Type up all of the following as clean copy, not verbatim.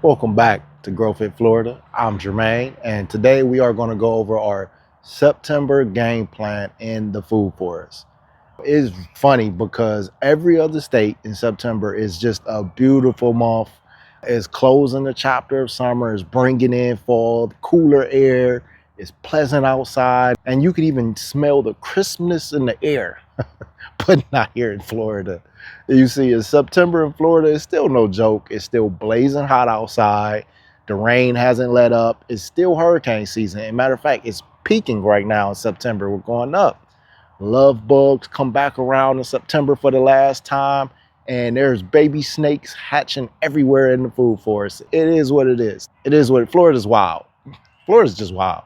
Welcome back to Grow Fit Florida. I'm Jermaine, and today we are going to go over our September game plan in the food forest. It's funny because every other state in September is just a beautiful month. It's closing the chapter of summer, it's bringing in fall, cooler air, it's pleasant outside, and you can even smell the crispness in the air, but not here in Florida. You see, in September in Florida, it's still no joke. It's still blazing hot outside. The rain hasn't let up. It's still hurricane season. As a matter of fact, it's peaking right now in September. We're going up. Love bugs come back around in September for the last time, and there's baby snakes hatching everywhere in the food forest. It is what it is. It is what Florida's wild. Florida's just wild.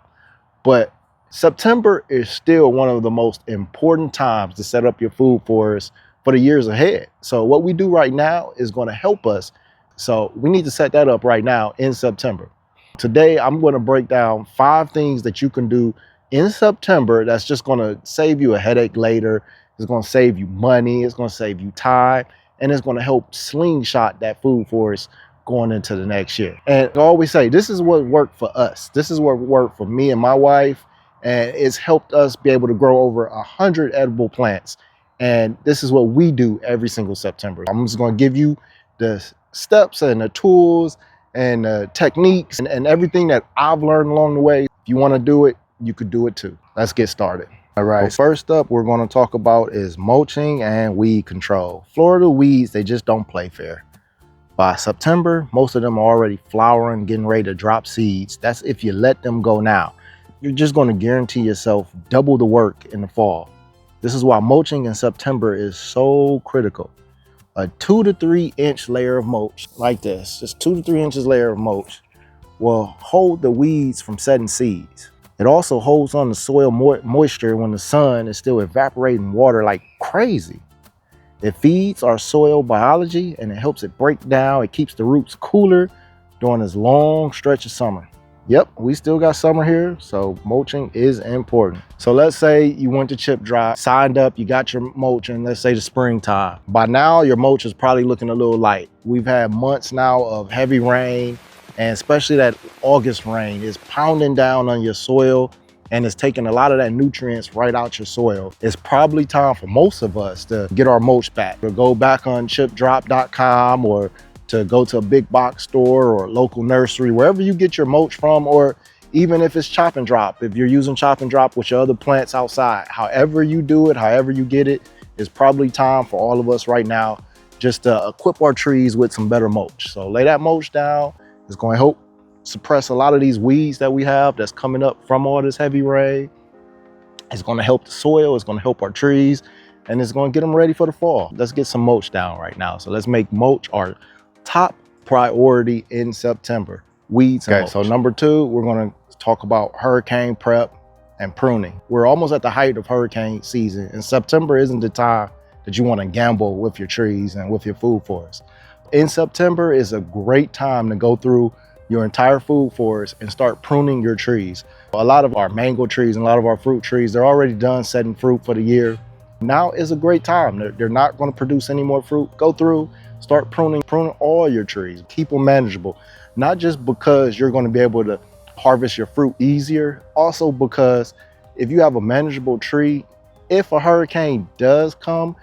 But September is still one of the most important times to set up your food forest for the years ahead. So what we do right now is going to help us. So we need to set that up right now in September. Today, I'm going to break down 5 things that you can do in September that's just going to save you a headache later. It's going to save you money. It's going to save you time. And it's going to help slingshot that food forest going into the next year. And I always say, this is what worked for us. This is what worked for me and my wife. And it's helped us be able to grow over 100 edible plants. And this is what we do every single September. I'm just going to give you the steps and the tools and the techniques and everything that I've learned along the way. If you want to do it, you could do it too. Let's get started. All right. So first up, we're going to talk about is mulching and weed control. Florida weeds, they just don't play fair. By September, most of them are already flowering, getting ready to drop seeds. That's if you let them go now. You're just going to guarantee yourself double the work in the fall. This is why mulching in September is so critical. A 2 to 3 inch layer of mulch like this, just 2 to 3 inches layer of mulch, will hold the weeds from setting seeds. It also holds on the soil moisture when the sun is still evaporating water like crazy. It feeds our soil biology and it helps it break down. It keeps the roots cooler during this long stretch of summer. Yep, we still got summer here, so mulching is important. So let's say you went to chip drive, signed up, you got your mulching, let's say the springtime. By now, your mulch is probably looking a little light. We've had months now of heavy rain, and especially that August rain is pounding down on your soil, and it's taking a lot of that nutrients right out your soil. It's probably time for most of us to get our mulch back, or go back on chipdrop.com or to go to a big box store or local nursery, wherever you get your mulch from, or even if it's chop and drop, if you're using chop and drop with your other plants outside, however you do it, however you get it, it's probably time for all of us right now just to equip our trees with some better mulch. So lay that mulch down. It's going to help suppress a lot of these weeds that we have that's coming up from all this heavy rain. It's going to help the soil. It's going to help our trees, and it's going to get them ready for the fall. Let's get some mulch down right now. So let's make mulch our top priority in September. Weeds and mulch. So number 2, we're going to talk about hurricane prep and pruning. We're almost at the height of hurricane season, and September isn't the time that you want to gamble with your trees and with your food forest. In September is a great time to go through your entire food forest and start pruning your trees. A lot of our mango trees and a lot of our fruit trees, they're already done setting fruit for the year. Now is a great time. They're not going to produce any more fruit. Go through, start pruning all your trees. Keep them manageable. Not just because you're going to be able to harvest your fruit easier, also because if you have a manageable tree, if a hurricane does come,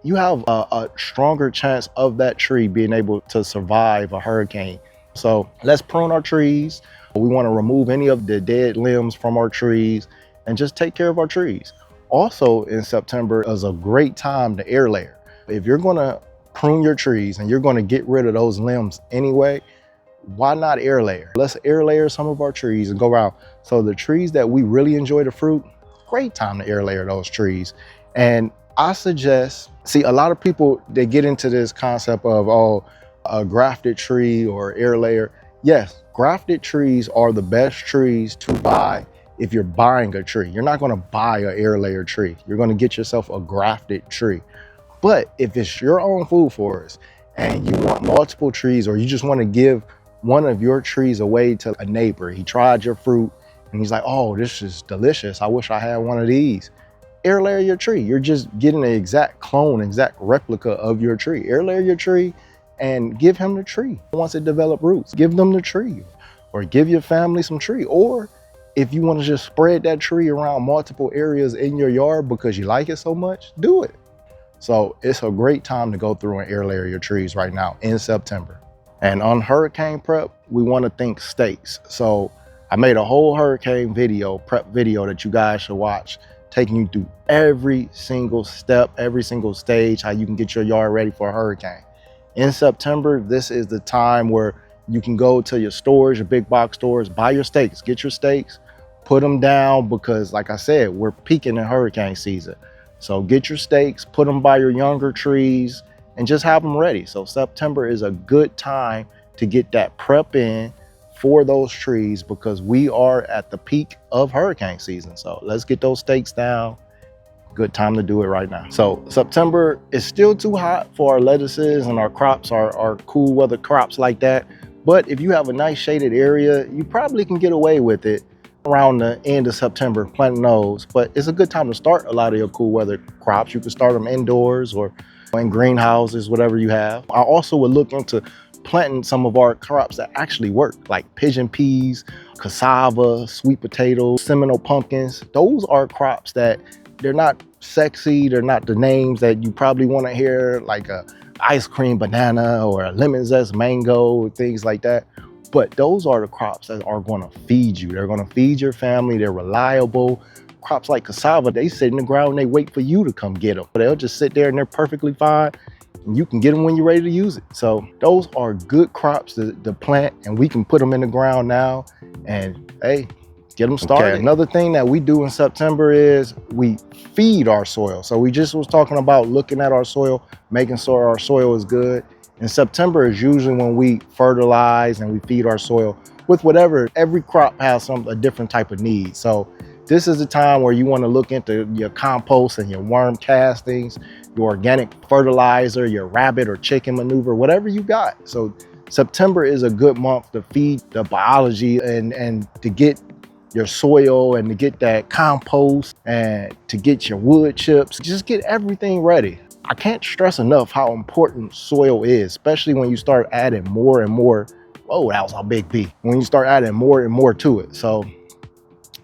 you have a stronger chance of that tree being able to survive a hurricane. So let's prune our trees. We want to remove any of the dead limbs from our trees and just take care of our trees. Also in September is a great time to air layer. If you're going to prune your trees and you're going to get rid of those limbs anyway, why not air layer? Let's air layer some of our trees and go around. So the trees that we really enjoy the fruit, great time to air layer those trees. And I suggest, see, a lot of people, they get into this concept of, oh, a grafted tree or air layer. Yes, grafted trees are the best trees to buy if you're buying a tree. You're not going to buy an air layer tree. You're going to get yourself a grafted tree. But if it's your own food forest and you want multiple trees, or you just want to give one of your trees away to a neighbor, he tried your fruit and he's like, oh, this is delicious. I wish I had one of these. Air layer your tree. You're just getting an exact clone, exact replica of your tree. Air layer your tree and give him the tree. Once it develops roots, give them the tree, or give your family some tree. Or if you want to just spread that tree around multiple areas in your yard because you like it so much, do it. So it's a great time to go through and air layer your trees right now in September. And on hurricane prep, we want to think stakes. So I made a whole hurricane video, prep video, that you guys should watch, taking you through every single step, every single stage, how you can get your yard ready for a hurricane. In September, this is the time where you can go to your stores, your big box stores, buy your stakes, get your stakes, put them down, because like I said, we're peaking in hurricane season. So get your stakes, put them by your younger trees, and just have them ready. So September is a good time to get that prep in for those trees, because we are at the peak of hurricane season. So let's get those stakes down. Good time to do it right now. So September is still too hot for our lettuces and our crops, our cool weather crops like that. But if you have a nice shaded area, you probably can get away with it around the end of September, planting those. But it's a good time to start a lot of your cool weather crops. You can start them indoors or in greenhouses, whatever you have. I also would look into planting some of our crops that actually work, like pigeon peas, cassava, sweet potatoes, Seminole pumpkins. Those are crops that they're not sexy. They're not the names that you probably want to hear, like a ice cream banana or a lemon zest mango, things like that. But those are the crops that are going to feed you. They're going to feed your family. They're reliable. Crops like cassava, they sit in the ground and they wait for you to come get them. They'll just sit there and they're perfectly fine. And you can get them when you're ready to use it. So those are good crops to plant, and we can put them in the ground now and hey, get them started. Okay. Another thing that we do in September is we feed our soil. So we just was talking about looking at our soil, making sure our soil is good. And September is usually when we fertilize and we feed our soil with whatever. Every crop has a different type of need. So this is the time where you want to look into your compost and your worm castings, your organic fertilizer, your rabbit or chicken manure, whatever you got. So September is a good month to feed the biology and to get your soil and to get that compost and to get your wood chips. Just get everything ready. I can't stress enough how important soil is, especially when you start adding more and more. Oh, that was a big P. When you start adding more and more to it. So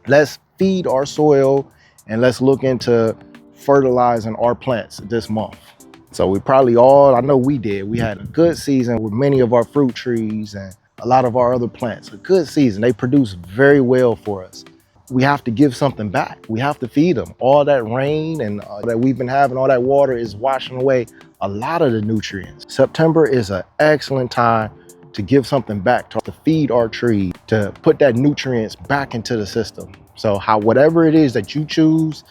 let's feed our soil and let's look into fertilizing our plants this month. So we probably all, I know we did, we had a good season with many of our fruit trees and a lot of our other plants. A good season. They produce very well for us. We have to give something back. We have to feed them. All that rain and that we've been having, all that water is washing away a lot of the nutrients. September is an excellent time to give something back, to feed our tree, to put that nutrients back into the system. So whatever it is that you choose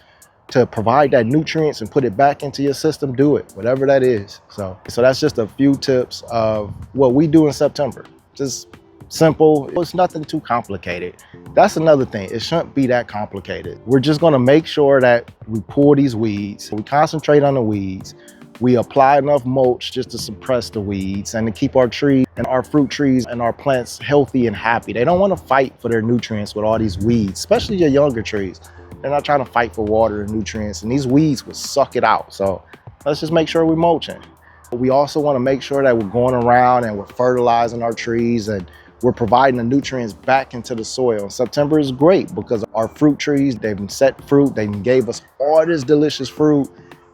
to provide that nutrients and put it back into your system, do it, whatever that is. So that's just a few tips of what we do in September. Just simple. It's nothing too complicated. That's another thing. It shouldn't be that complicated. We're just going to make sure that we pull these weeds. We concentrate on the weeds. We apply enough mulch just to suppress the weeds and to keep our trees and our fruit trees and our plants healthy and happy. They don't want to fight for their nutrients with all these weeds, especially your younger trees. They're not trying to fight for water and nutrients, and these weeds will suck it out. So let's just make sure we're mulching. We also want to make sure that we're going around and we're fertilizing our trees and we're providing the nutrients back into the soil. September is great because our fruit trees, they've set fruit, they gave us all this delicious fruit.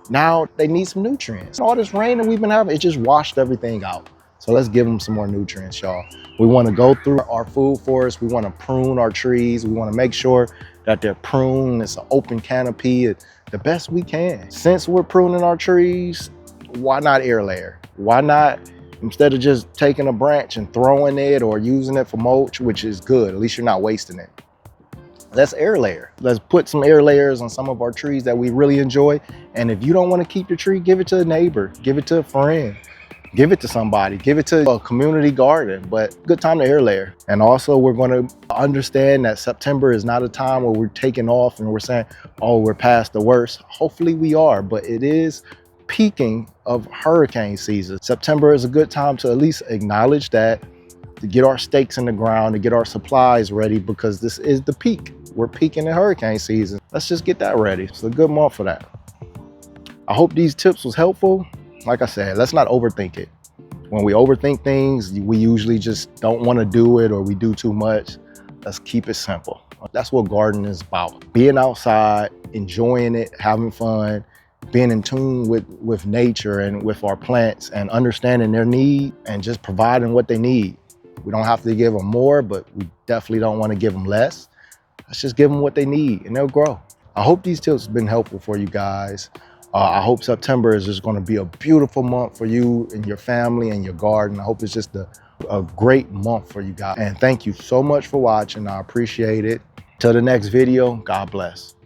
Now they need some nutrients. All this rain that we've been having, it just washed everything out. So let's give them some more nutrients, y'all. We want to go through our food forest. We want to prune our trees. We want to make sure that they're pruned. It's an open canopy the best we can. Since we're pruning our trees, why not air layer? Why not, instead of just taking a branch and throwing it or using it for mulch, which is good, at least you're not wasting it. Let's air layer. Let's put some air layers on some of our trees that we really enjoy. And if you don't want to keep your tree, give it to a neighbor, give it to a friend, give it to somebody, give it to a community garden, but good time to air layer. And also we're going to understand that September is not a time where we're taking off and we're saying, oh, we're past the worst. Hopefully we are, but it is peaking of hurricane season. September is a good time to at least acknowledge that, to get our stakes in the ground, to get our supplies ready, because this is the peak. We're peaking in hurricane season. Let's just get that ready. It's a good month for that. I hope these tips was helpful. Like I said, let's not overthink it. When we overthink things, we usually just don't want to do it, or we do too much. Let's keep it simple. That's what gardening is about. Being outside, enjoying it, having fun, being in tune with nature and with our plants, and understanding their need and just providing what they need. We don't have to give them more, but we definitely don't want to give them less. Let's just give them what they need and they'll grow. I hope these tips have been helpful for you guys. I hope September is just going to be a beautiful month for you and your family and your garden. I hope it's just a great month for you guys. And thank you so much for watching. I appreciate it. Till the next video, God bless.